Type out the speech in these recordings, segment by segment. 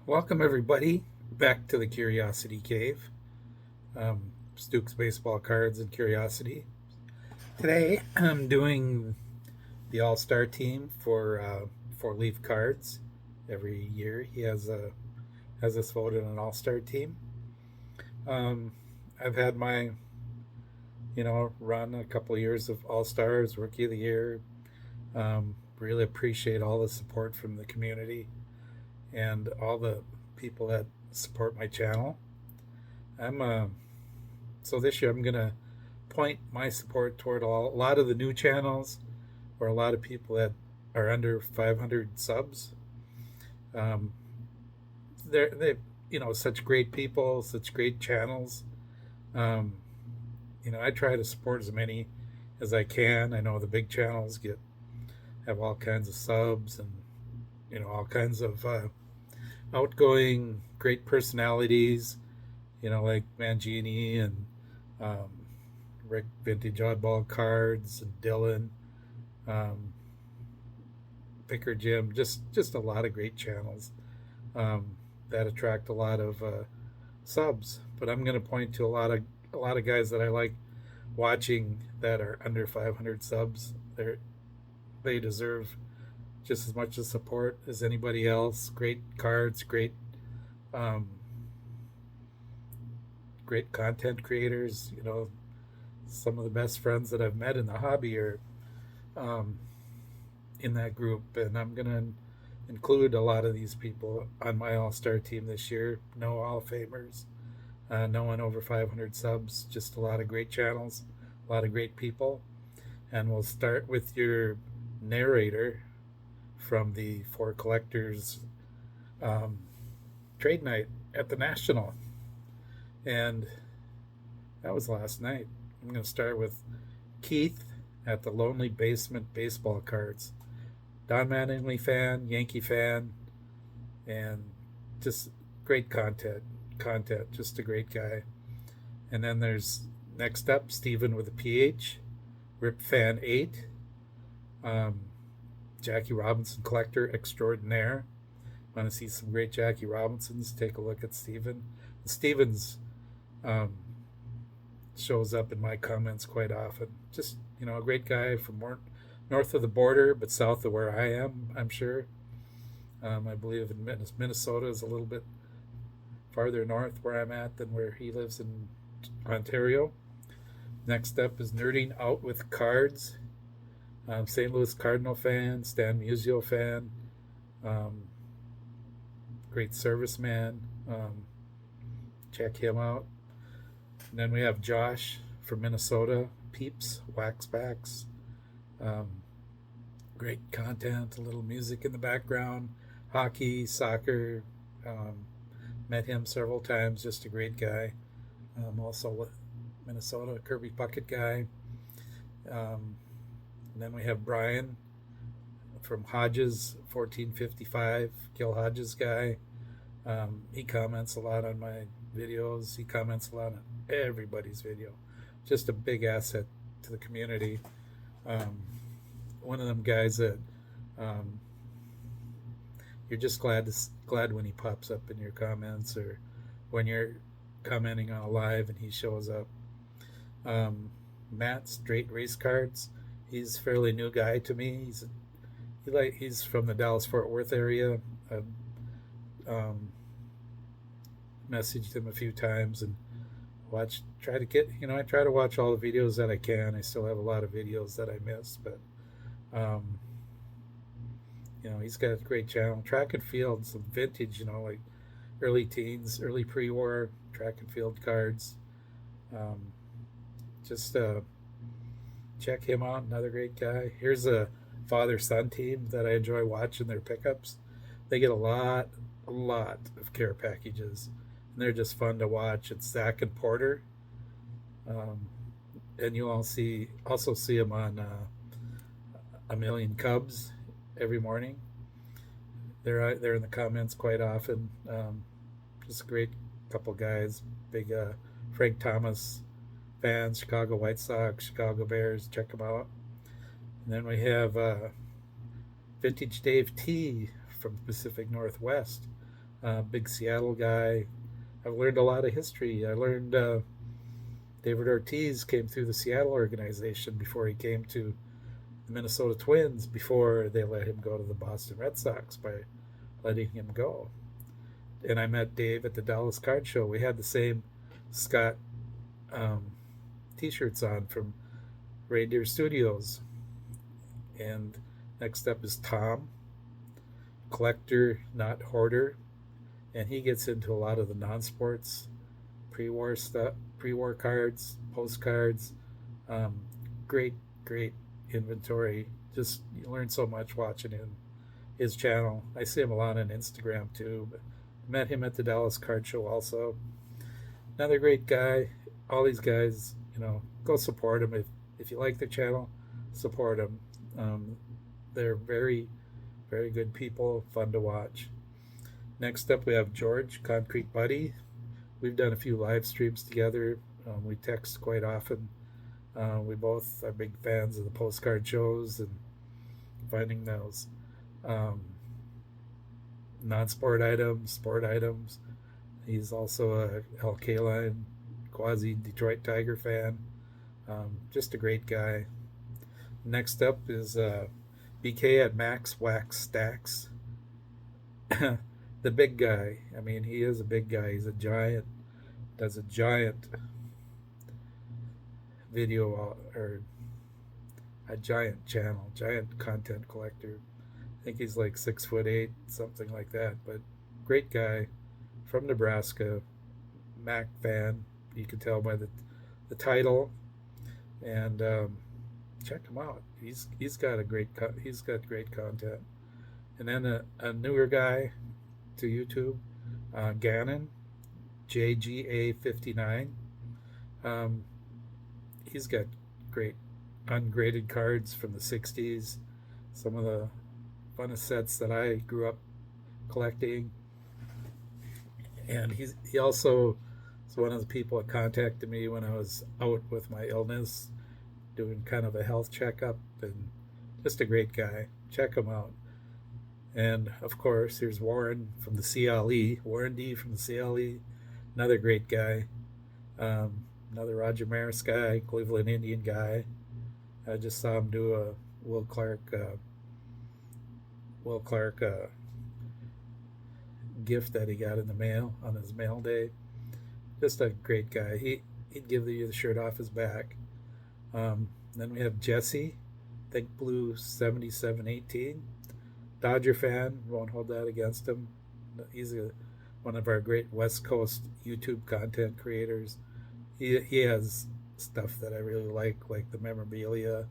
Welcome, everybody, back to the Curiosity Cave. Stuke's Baseball Cards and Curiosity. Today, I'm doing the All Star team for Leaf Cards. Every year, he has us voted an All Star team. Um, I've had my run a couple of years of All Stars, Rookie of the Year. Really appreciate all the support from the community and all the people that support my channel. I'm So this year I'm gonna point my support toward a lot of the new channels or a lot of people that are under 500 subs. Um, they such great people, such great channels. Um, I try to support as many as I can. I know the big channels have all kinds of subs and all kinds of outgoing great personalities. Like Mangini and um, Rick Vintage Oddball Cards and Dylan, um, Picker Jim, just a lot of great channels that attract a lot of subs. But I'm going to point to a lot of guys that I like watching that are under 500 subs. They deserve just as much support as anybody else. Great cards, um, great content creators. Some of the best friends that I've met in the hobby are um, in that group, and I'm gonna include a lot of these people on my All Star team this year. No All Famers, no one over 500 subs. Just a lot of great channels, a lot of great people, and we'll start with your narrator from the Four Collectors um, trade night at the National, and that was last night. I'm going to start with Keith at the Lonely Basement Baseball Cards. Don Mattingly fan, Yankee fan, and just great content. Just a great guy. And then there's next up Stephen with a PH, Rip Fan 8, um, Jackie Robinson collector extraordinaire. Want to see some great Jackie Robinsons? Take a look at Stephen. Stephen's um, shows up in my comments quite often. Just a great guy from north of the border, but south of where I am. I'm sure. I believe in Minnesota is a little bit farther north where I'm at than where he lives in Ontario. Next up is Nerding Out with Cards. St. Louis Cardinal fan, Stan Musial fan, um, great serviceman. Check him out. And then we have Josh from Minnesota, Peeps, Waxbacks. Um, Great content, a little music in the background, hockey, soccer. Um, Met him several times, just a great guy. Also, Minnesota, Kirby Puckett guy. And then we have Brian from Hodges, 1455, Gil Hodges guy. He comments a lot on my videos. He comments a lot on everybody's video. Just a big asset to the community. Um, One of them guys that um, you're just glad when he pops up in your comments or when you're commenting on a live and he shows up. Um, Matt Straight Race Cards. He's a fairly new guy to me. He's from the Dallas Fort Worth area. I've messaged him a few times and I try to watch all the videos that I can. I still have a lot of videos that I miss, but um, he's got a great channel. Track and field, some vintage, like early teens, early pre-war track and field cards. Um, just check him out. Another great guy. Here's a father-son team that I enjoy watching their pickups. They get a lot of care packages, and they're just fun to watch. It's Zach and Porter, um, and you also see them on A Million Cubs every morning. They're in the comments quite often. Just a great couple guys. Big Frank Thomas fans, Chicago White Sox, Chicago Bears. Check them out. And then we have Vintage Dave T from the Pacific Northwest. Big Seattle guy. I've learned a lot of history. I learned David Ortiz came through the Seattle organization before he came to the Minnesota Twins, before they let him go to the Boston Red Sox by letting him go. And I met Dave at the Dallas Card Show. We had the same Scott um, t-shirts on from Reindeer Studios. And next up is Tom, collector, not hoarder, and he gets into a lot of the non-sports pre-war stuff, pre-war cards, postcards. Um, great inventory. Just you learn so much watching his channel. I see him a lot on Instagram too. But met him at the Dallas Card Show also. Another great guy. All these guys, go support them if you like their channel. Support them. They're very very good people, fun to watch. Next up, we have George, Concrete Buddy. We've done a few live streams together. We text quite often. We both are big fans of the postcard shows and finding those non-sport items, sport items. He's also a LK Line, quasi Detroit Tiger fan. Just a great guy. Next up is BK at Max Wax Stacks. The big guy. I mean, he is a big guy. He's a giant. Does a giant video or a giant channel, giant content collector. I think he's like 6'8", something like that. But great guy from Nebraska, Mac fan. You can tell by the title, and check him out. He's got great content. And then a newer guy to YouTube, Gannon, JGA59. He's got great ungraded cards from the 60s, some of the funnest sets that I grew up collecting. And he also is one of the people that contacted me when I was out with my illness, doing kind of a health checkup, and just a great guy. Check him out. And of course, here's Warren from the CLE, Warren D from the CLE, another great guy. Another Roger Maris guy, Cleveland Indian guy. I just saw him do a Will Clark gift that he got in the mail on his mail day. Just a great guy. He'd give you the shirt off his back. Then we have Jesse, Think Blue 7718. Dodger fan, won't hold that against him. He's one of our great West Coast YouTube content creators. He has stuff that I really like the memorabilia,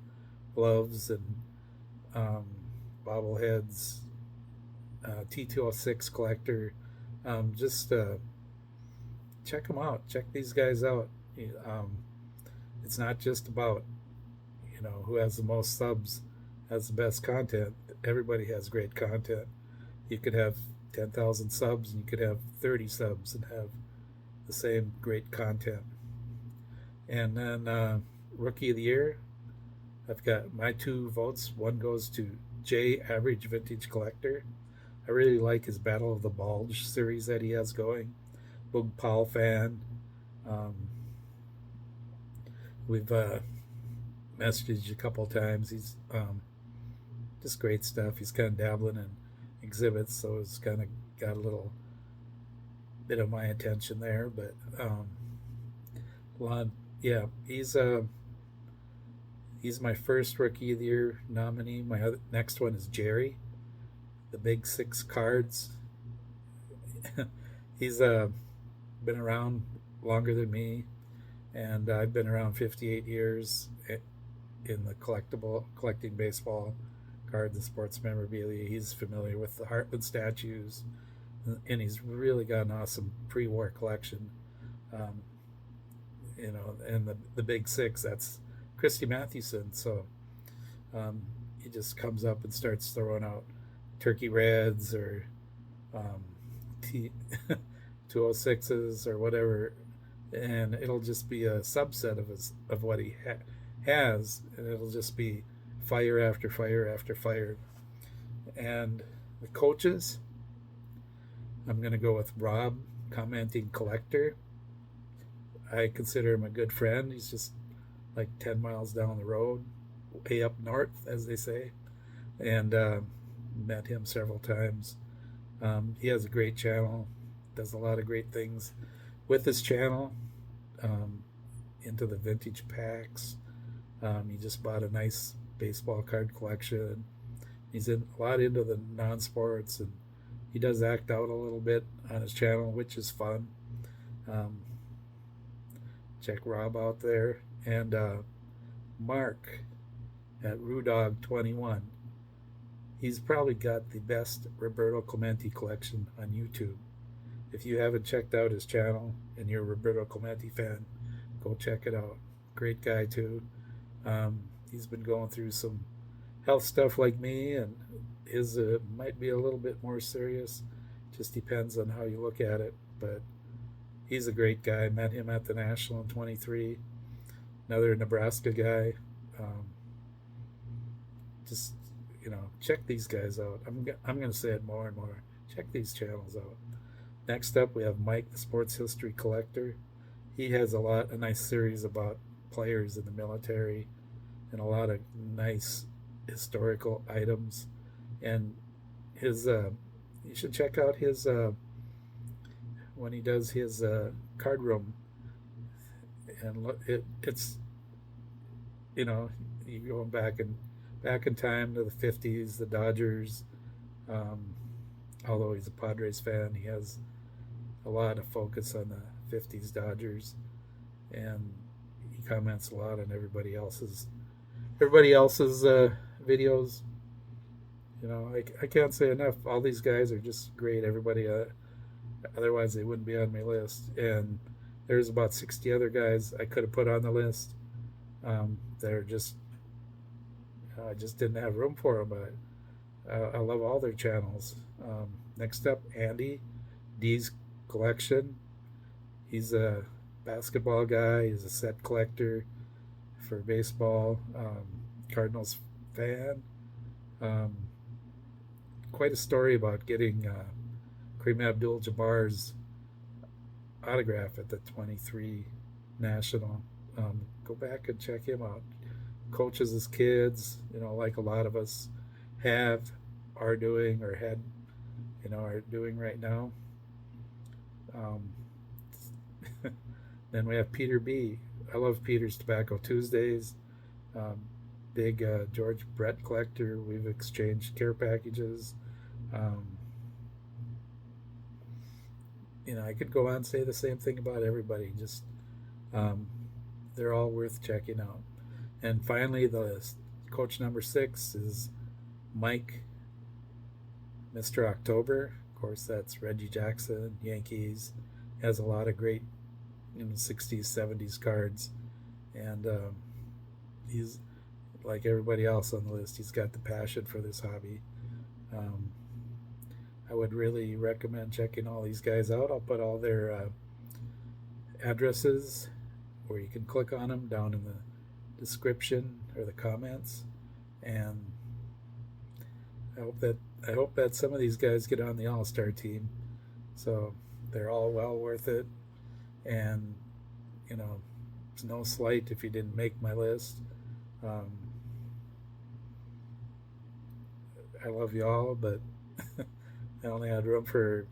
gloves, and bobbleheads. T206 collector. Just check them out. Check these guys out. It's not just about who has the most subs, has the best content. Everybody has great content. You could have 10,000 subs and you could have 30 subs and have the same great content. And then Rookie of the Year, I've got my 2 votes. One goes to J Average Vintage Collector. I really like his Battle of the Bulge series that he has going. Boog Powell fan. We've messaged a couple times. He's just great stuff. He's kind of dabbling in exhibits, so it's kind of got a little bit of my attention there. But yeah, he's my first Rookie of the Year nominee. My next one is Jerry, the Big 6 cards. He's been around longer than me, and I've been around 58 years in the collecting baseball cards and sports memorabilia. He's familiar with the Heartland statues, and he's really got an awesome pre-war collection. And the Big 6, that's Christy Mathewson. So he just comes up and starts throwing out Turkey Reds or 206s or whatever, and it'll just be a subset of what he has, and it'll just be fire after fire after fire. And the coaches, I'm going to go with Rob, Commenting Collector. I consider him a good friend. He's just like 10 miles down the road, way up north, as they say, and met him several times. He has a great channel, does a lot of great things with his channel, um, into the vintage packs. He just bought a nice baseball card collection. He's in a lot into the non-sports, and he does act out a little bit on his channel, which is fun. Um, Check Rob out there, and Mark at Rudog21. He's probably got the best Roberto Clemente collection on YouTube. If you haven't checked out his channel and you're a Roberto Clemente fan, go check it out. Great guy too. He's been going through some health stuff like me, and his might be a little bit more serious. Just depends on how you look at it. But he's a great guy. Met him at the National in 23. Another Nebraska guy. Um, just check these guys out. I'm going to say it more and more. Check these channels out. Next up, we have Mike, the Sports History Collector. He has a nice series about players in the military and a lot of nice historical items. And his you should check out his when he does his card room, and it's you going back in time to the 50s, the Dodgers. Um, Although he's a Padres fan, he has a lot of focus on the 50s Dodgers, and he comments a lot on everybody else's videos. I can't say enough. All these guys are just great. Everybody, otherwise they wouldn't be on my list. And there's about 60 other guys I could have put on the list. They're just I just didn't have room for them, but I love all their channels. Next up, Andy D's collection. He's a basketball guy. He's a set collector for baseball. Cardinals fan. Um, Quite a story about getting Kareem Abdul-Jabbar's autograph at the 23 National. Go back and check him out. Coaches his kids, like a lot of us have, are doing, or had, are doing right now. Um, then we have Peter B. I love Peter's Tobacco Tuesdays. Um, Big George Brett collector. We've exchanged care packages. Um, I could go on and say the same thing about everybody. Just um, they're all worth checking out. And finally, the coach number 6 is Mike, Mr. October. Of course, that's Reggie Jackson, Yankees. Has a lot of great 60s, 70s cards. And he's like everybody else on the list. He's got the passion for this hobby. Um, I would really recommend checking all these guys out. I'll put all their addresses where you can click on them down in the description or the comments. And I hope that some of these guys get on the All-Star team. So they're all well worth it. And it's no slight if you didn't make my list. Um, I love you all, but I only had room for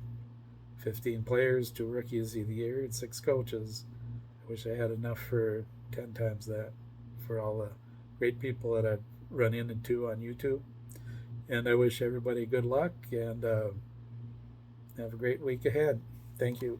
15 players, 2 rookies of the year, and 6 coaches. I wish I had enough for 10 times that for all the great people that I've run into on YouTube. And I wish everybody good luck, and have a great week ahead. Thank you.